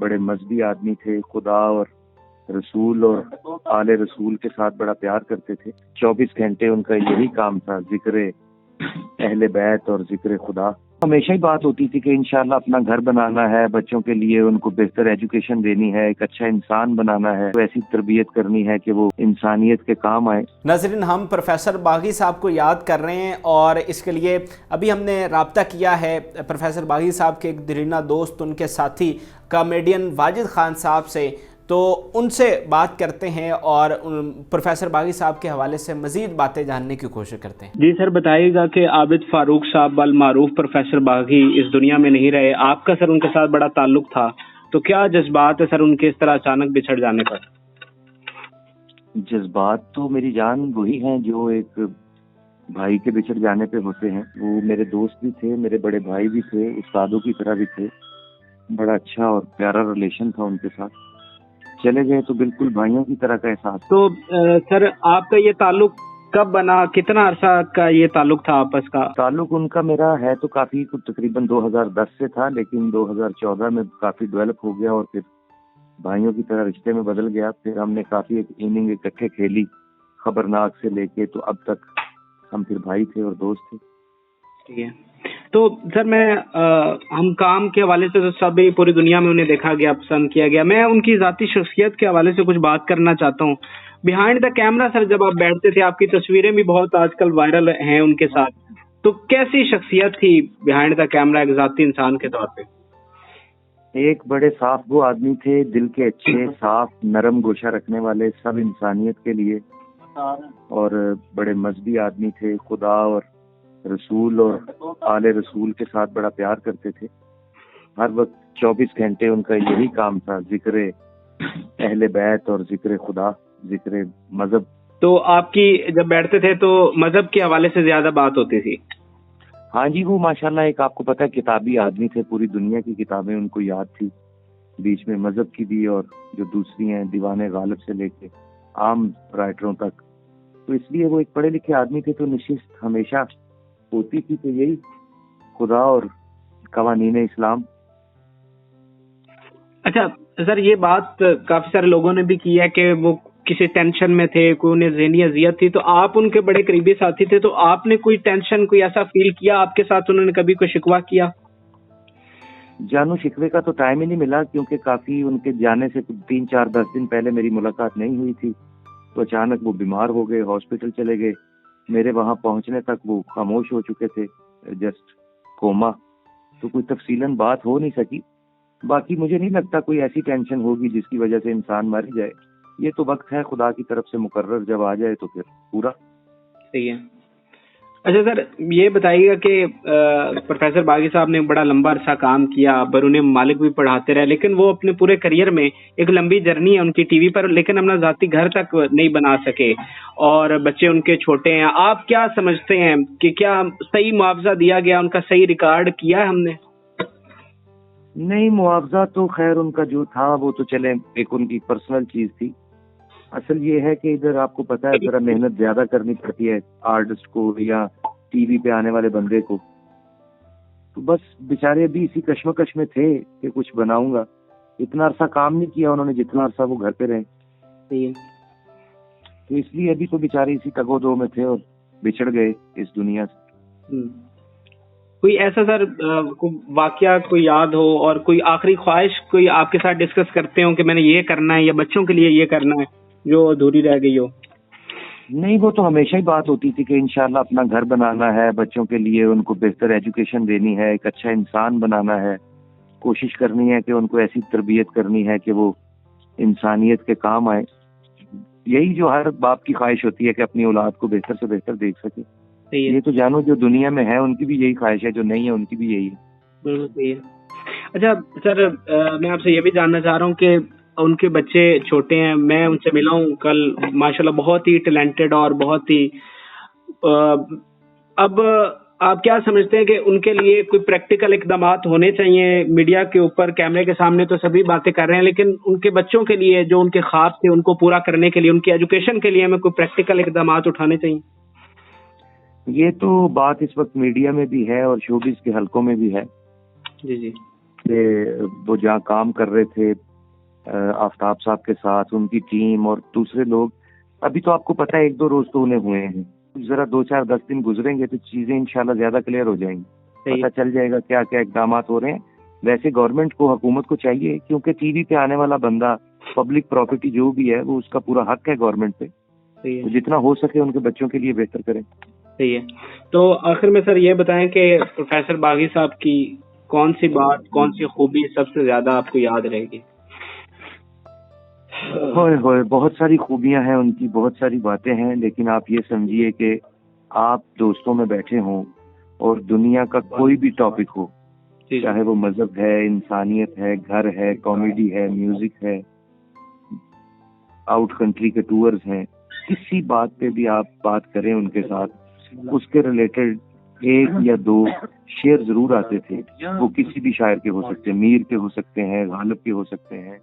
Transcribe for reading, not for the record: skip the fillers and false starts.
بڑے مذہبی آدمی تھے، خدا اور رسول اور آل رسول کے ساتھ بڑا پیار کرتے تھے۔ 24 گھنٹے ان کا یہی کام تھا، ذکر اہل بیت اور ذکر خدا۔ ہمیشہ ہی بات ہوتی تھی کہ انشاءاللہ اپنا گھر بنانا ہے، بچوں کے لیے ان کو بہتر ایجوکیشن دینی ہے، ایک اچھا انسان بنانا ہے، ایسی تربیت کرنی ہے کہ وہ انسانیت کے کام آئے۔ ناظرین، ہم پروفیسر باغی صاحب کو یاد کر رہے ہیں اور اس کے لیے ابھی ہم نے رابطہ کیا ہے پروفیسر باغی صاحب کے ایک دیرینہ دوست، ان کے ساتھی کامیڈین واجد خان صاحب سے، تو ان سے بات کرتے ہیں اور پروفیسر باغی صاحب کے حوالے سے مزید باتیں جاننے کی کوشش کرتے ہیں۔ جی سر، بتائیے گا کہ عابد فاروق صاحب المعروف پروفیسر باغی اس دنیا میں نہیں رہے، آپ کا سر ان کے ساتھ بڑا تعلق تھا، تو کیا جذبات ہے سر ان کے اس طرح اچانک بچھڑ جانے پر؟ جذبات تو میری جان وہی ہیں جو ایک بھائی کے بچھڑ جانے پہ ہوتے ہیں۔ وہ میرے دوست بھی تھے، میرے بڑے بھائی بھی تھے، استادوں کی طرح بھی تھے، بڑا اچھا اور پیارا ریلیشن تھا ان کے ساتھ۔ چلے گئے تو بالکل بھائیوں کی طرح کا احساس۔ تو سر آپ کا یہ تعلق کب بنا، کتنا عرصہ کا یہ تعلق تھا آپس کا؟ تعلق ان کا میرا ہے تو کافی تقریباً 2010 سے تھا، لیکن 2014 میں کافی ڈیولپ ہو گیا اور پھر بھائیوں کی طرح رشتے میں بدل گیا۔ پھر ہم نے کافی ایک اننگ اکٹھے کھیلی، خبرناک سے لے کے، تو اب تک ہم پھر بھائی تھے اور دوست تھے۔ ٹھیک ہے، تو سر ہم کام کے حوالے سے تو سب پوری دنیا میں انہیں دیکھا گیا، پسند کیا گیا۔ میں ان کی ذاتی شخصیت کے حوالے سے کچھ بات کرنا چاہتا ہوں۔ بیہائنڈ دا کیمرہ سر جب آپ بیٹھتے تھے، آپ کی تصویریں بھی بہت آج کل وائرل ہیں ان کے ساتھ، تو کیسی شخصیت تھی بیہائنڈ دا کیمرہ ایک ذاتی انسان کے طور پہ؟ ایک بڑے صاف گو آدمی تھے، دل کے اچھے، صاف نرم گوشہ رکھنے والے، سب انسانیت کے لیے، اور بڑے مذہبی آدمی تھے، خدا اور رسول اور آل رسول کے ساتھ بڑا پیار کرتے تھے۔ ہر وقت 24 گھنٹے ان کا یہی کام تھا، ذکر اہل بیت اور ذکر خدا، ذکر مذہب۔ تو آپ کی جب بیٹھتے تھے تو مذہب کے حوالے سے زیادہ بات ہوتی تھی؟ ہاں جی، وہ ماشاءاللہ ایک آپ کو پتہ ہے کتابی آدمی تھے، پوری دنیا کی کتابیں ان کو یاد تھی، بیچ میں مذہب کی بھی اور جو دوسری ہیں دیوان غالب سے لے کے عام رائٹروں تک، تو اس لیے وہ ایک پڑھے لکھے آدمی تھے۔ تو نشست ہمیشہ ہوتی تھی تو یہی خدا اور قوانین اسلام۔ اچھا سر، یہ بات کافی سارے لوگوں نے بھی کی ہے کہ وہ کسی ٹینشن میں تھے، کوئی انہیں ذہنی اذیت تھی، تو آپ ان کے بڑے قریبی ساتھی تھے، تو آپ نے کوئی ٹینشن، کوئی ایسا فیل کیا آپ کے ساتھ؟ انہوں نے کبھی کوئی شکوہ کیا؟ جانو شکوے کا تو ٹائم ہی نہیں ملا، کیونکہ کافی ان کے جانے سے 3 4 10 دن پہلے میری ملاقات نہیں ہوئی تھی، تو اچانک وہ بیمار ہو گئے، ہاسپٹل چلے گئے۔ میرے وہاں پہنچنے تک وہ خاموش ہو چکے تھے، جسٹ کوما، تو کوئی تفصیلاً بات ہو نہیں سکی۔ باقی مجھے نہیں لگتا کوئی ایسی ٹینشن ہوگی جس کی وجہ سے انسان مر جائے۔ یہ تو وقت ہے خدا کی طرف سے مقرر، جب آ جائے تو پھر پورا صحیح ہے۔ اچھا سر، یہ بتائیے گا کہ پروفیسر باغی صاحب نے بڑا لمبا عرصہ کام کیا، بیرون ممالک بھی پڑھاتے رہے، لیکن وہ اپنے پورے کریئر میں ایک لمبی جرنی ہے ان کی ٹی وی پر، لیکن اپنا ذاتی گھر تک نہیں بنا سکے اور بچے ان کے چھوٹے ہیں۔ آپ کیا سمجھتے ہیں کہ کیا صحیح معاوضہ دیا گیا، ان کا صحیح ریکارڈ کیا ہے ہم نے؟ نہیں، معاوضہ تو خیر ان کا جو تھا وہ تو چلے ایک ان کی پرسنل چیز تھی۔ اصل یہ ہے کہ ادھر آپ کو پتہ ہے ذرا محنت زیادہ کرنی پڑتی ہے آرٹسٹ کو یا ٹی وی پہ آنے والے بندے کو، تو بس بیچارے ابھی اسی کشمکش میں تھے کہ کچھ بناؤں گا۔ اتنا عرصہ کام نہیں کیا انہوں نے جتنا عرصہ وہ گھر پہ رہے، تو اس لیے ابھی تو بیچارے اسی تگ و دو میں تھے اور بچھڑ گئے اس دنیا سے۔ کوئی ایسا سر واقعہ کوئی یاد ہو اور کوئی آخری خواہش کوئی آپ کے ساتھ ڈسکس کرتے ہوں کہ میں نے یہ کرنا ہے یا بچوں کے لیے یہ کرنا ہے جو ادھوری رہ گئی ہو؟ نہیں، وہ تو ہمیشہ ہی بات ہوتی تھی کہ انشاءاللہ اپنا گھر بنانا ہے، بچوں کے لیے ان کو بہتر ایجوکیشن دینی ہے، ایک اچھا انسان بنانا ہے، کوشش کرنی ہے کہ ان کو ایسی تربیت کرنی ہے کہ وہ انسانیت کے کام آئے۔ یہی جو ہر باپ کی خواہش ہوتی ہے کہ اپنی اولاد کو بہتر سے بہتر دیکھ سکے۔ یہ تو جانو جو دنیا میں ہے ان کی بھی یہی خواہش ہے، جو نہیں ہے ان کی بھی یہی ہے۔ بالکل صحیح ہے۔ اچھا سر، میں آپ سے یہ بھی جاننا چاہ رہا ہوں کہ ان کے بچے چھوٹے ہیں، میں ان سے ملا ہوں کل، ماشاءاللہ بہت ہی ٹیلنٹڈ اور بہت ہی اب آپ کیا سمجھتے ہیں کہ ان کے لیے کوئی پریکٹیکل اقدامات ہونے چاہیے؟ میڈیا کے اوپر کیمرے کے سامنے تو سبھی باتیں کر رہے ہیں، لیکن ان کے بچوں کے لیے جو ان کے خواب تھے ان کو پورا کرنے کے لیے، ان کی ایجوکیشن کے لیے ہمیں کوئی پریکٹیکل اقدامات اٹھانے چاہیے؟ یہ تو بات اس وقت میڈیا میں بھی ہے اور شوبز کے حلقوں میں بھی ہے۔ جی جی۔ کہ وہ جہاں کام کر رہے تھے آفتاب صاحب کے ساتھ، ان کی ٹیم اور دوسرے لوگ، ابھی تو آپ کو پتہ ہے 1-2 روز تو انہیں ہوئے ہیں، ذرا 2-4-10 دن گزریں گے تو چیزیں انشاءاللہ زیادہ کلیئر ہو جائیں گی، پتہ چل جائے گا کیا کیا اقدامات ہو رہے ہیں۔ ویسے گورنمنٹ کو، حکومت کو چاہیے، کیونکہ ٹی وی پہ آنے والا بندہ پبلک پراپرٹی جو بھی ہے وہ اس کا پورا حق ہے گورنمنٹ پہ، تو جتنا ہو سکے ان کے بچوں کے لیے بہتر کریں۔ صحیح ہے۔ تو آخر میں سر یہ بتائیں کہ پروفیسر باغی صاحب کی کون سی بات، کون سی خوبی سب سے زیادہ آپ کو یاد رہے گی؟ ہوئے بہت ساری خوبیاں ہیں ان کی، بہت ساری باتیں ہیں، لیکن آپ یہ سمجھیے کہ آپ دوستوں میں بیٹھے ہوں اور دنیا کا کوئی بھی ٹاپک ہو، چاہے وہ مذہب ہے، انسانیت ہے، گھر ہے، کامیڈی ہے، میوزک ہے، آؤٹ کنٹری کے ٹورز ہیں، کسی بات پہ بھی آپ بات کریں ان کے ساتھ، اس کے ریلیٹڈ 1 یا 2 شعر ضرور آتے تھے، وہ کسی بھی شاعر کے ہو سکتے ہیں، میر کے ہو سکتے ہیں، غالب کے ہو سکتے ہیں۔